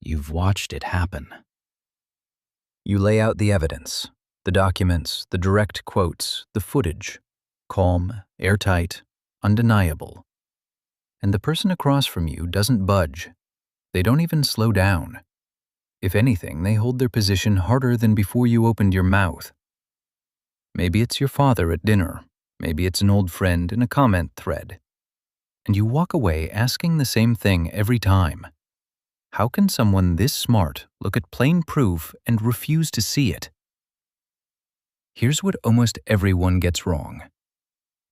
You've watched it happen. You lay out the evidence, the documents, the direct quotes, the footage, calm, airtight, undeniable. And the person across from you doesn't budge. They don't even slow down. If anything, they hold their position harder than before you opened your mouth. Maybe it's your father at dinner. Maybe it's an old friend in a comment thread. And you walk away asking the same thing every time. How can someone this smart look at plain proof and refuse to see it? Here's what almost everyone gets wrong.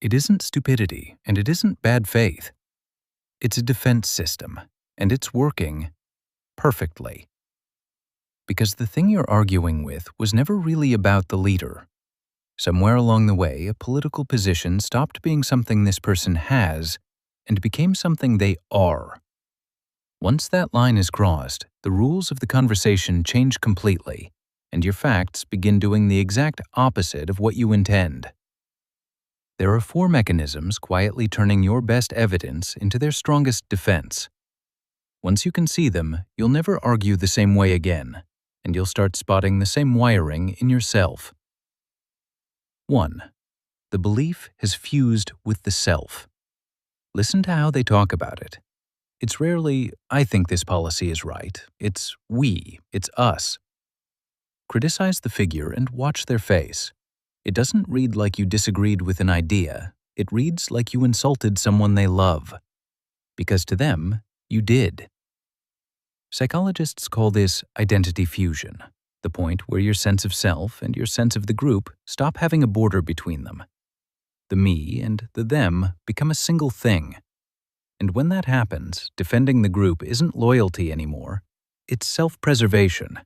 It isn't stupidity, and it isn't bad faith. It's a defense system, and it's working perfectly. Because the thing you're arguing with was never really about the leader. Somewhere along the way, a political position stopped being something this person has and became something they are. Once that line is crossed, the rules of the conversation change completely, and your facts begin doing the exact opposite of what you intend. There are 4 mechanisms quietly turning your best evidence into their strongest defense. Once you can see them, you'll never argue the same way again, and you'll start spotting the same wiring in yourself. 1. The belief has fused with the self. Listen to how they talk about it. It's rarely, "I think this policy is right." It's "we," it's "us." Criticize the figure and watch their face. It doesn't read like you disagreed with an idea. It reads like you insulted someone they love. Because to them, you did. Psychologists call this identity fusion, the point where your sense of self and your sense of the group stop having a border between them. The me and the them become a single thing. And when that happens, defending the group isn't loyalty anymore, it's self-preservation.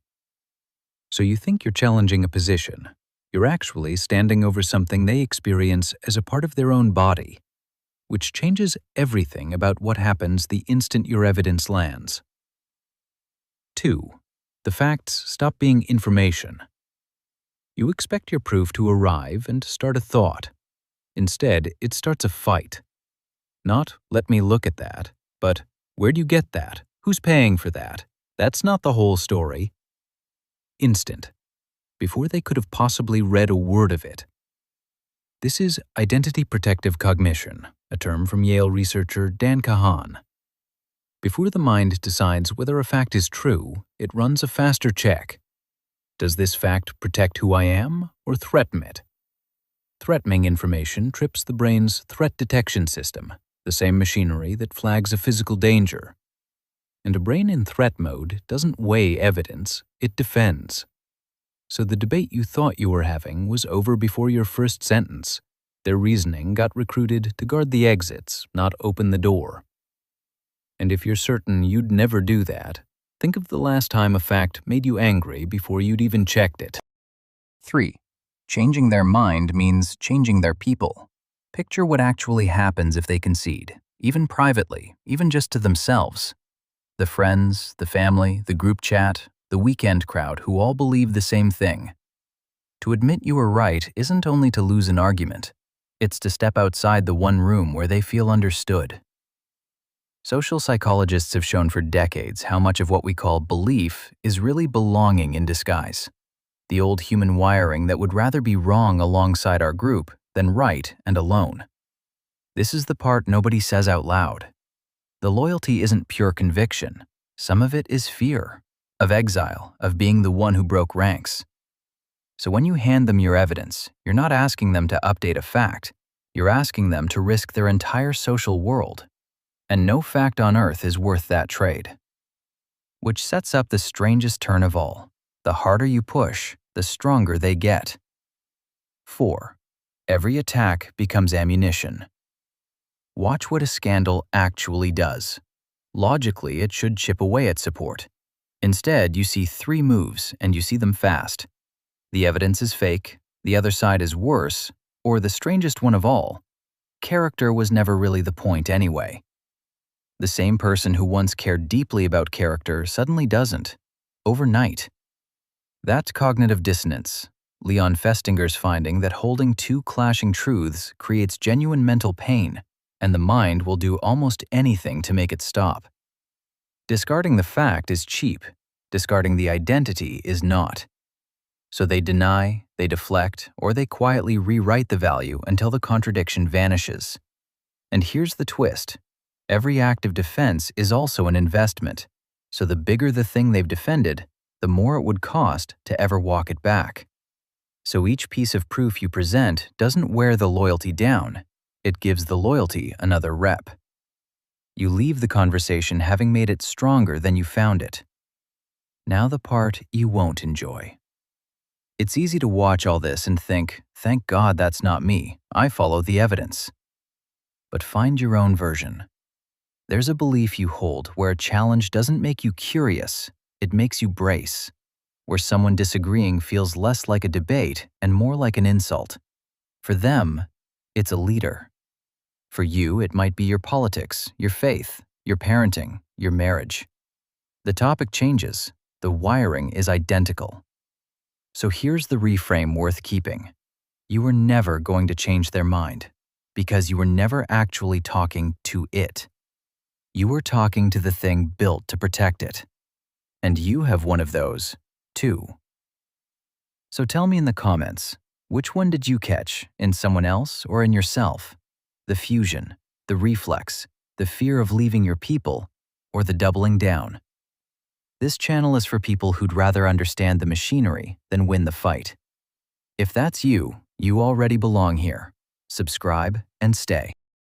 So you think you're challenging a position. You're actually standing over something they experience as a part of their own body, which changes everything about what happens the instant your evidence lands. 2. The facts stop being information. You expect your proof to arrive and start a thought. Instead, it starts a fight. Not, "Let me look at that," but, "Where'd you get that? Who's paying for that? That's not the whole story." Instant. Before they could have possibly read a word of it. This is identity protective cognition, a term from Yale researcher Dan Kahan. Before the mind decides whether a fact is true, it runs a faster check. Does this fact protect who I am or threaten it? Threatening information trips the brain's threat detection system, the same machinery that flags a physical danger. And a brain in threat mode doesn't weigh evidence, it defends. So the debate you thought you were having was over before your first sentence. Their reasoning got recruited to guard the exits, not open the door. And if you're certain you'd never do that, think of the last time a fact made you angry before you'd even checked it. 3. Changing their mind means changing their people. Picture what actually happens if they concede, even privately, even just to themselves. The friends, the family, the group chat, the weekend crowd who all believe the same thing. To admit you were right isn't only to lose an argument, it's to step outside the one room where they feel understood. Social psychologists have shown for decades how much of what we call belief is really belonging in disguise. The old human wiring that would rather be wrong alongside our group than right and alone. This is the part nobody says out loud. The loyalty isn't pure conviction. Some of it is fear, of exile, of being the one who broke ranks. So when you hand them your evidence, you're not asking them to update a fact. You're asking them to risk their entire social world. And no fact on earth is worth that trade. Which sets up the strangest turn of all. The harder you push, the stronger they get. 4. Every attack becomes ammunition. Watch what a scandal actually does. Logically, it should chip away at support. Instead, you see 3 moves, and you see them fast. The evidence is fake, the other side is worse, or the strangest one of all, character was never really the point anyway. The same person who once cared deeply about character suddenly doesn't, overnight. That's cognitive dissonance, Leon Festinger's finding that holding 2 clashing truths creates genuine mental pain, and the mind will do almost anything to make it stop. Discarding the fact is cheap. Discarding the identity is not. So they deny, they deflect, or they quietly rewrite the value until the contradiction vanishes. And here's the twist. Every act of defense is also an investment. So the bigger the thing they've defended, the more it would cost to ever walk it back. So each piece of proof you present doesn't wear the loyalty down. It gives the loyalty another rep. You leave the conversation having made it stronger than you found it. Now the part you won't enjoy. It's easy to watch all this and think, thank God that's not me. I follow the evidence. But find your own version. There's a belief you hold where a challenge doesn't make you curious, it makes you brace. Where someone disagreeing feels less like a debate and more like an insult. For them, it's a leader. For you, it might be your politics, your faith, your parenting, your marriage. The topic changes, the wiring is identical. So here's the reframe worth keeping. You were never going to change their mind because you were never actually talking to it. You were talking to the thing built to protect it. And you have one of those, too. So tell me in the comments, which one did you catch, in someone else or in yourself? The fusion, the reflex, the fear of leaving your people, or the doubling down? This channel is for people who'd rather understand the machinery than win the fight. If that's you, you already belong here. Subscribe and stay.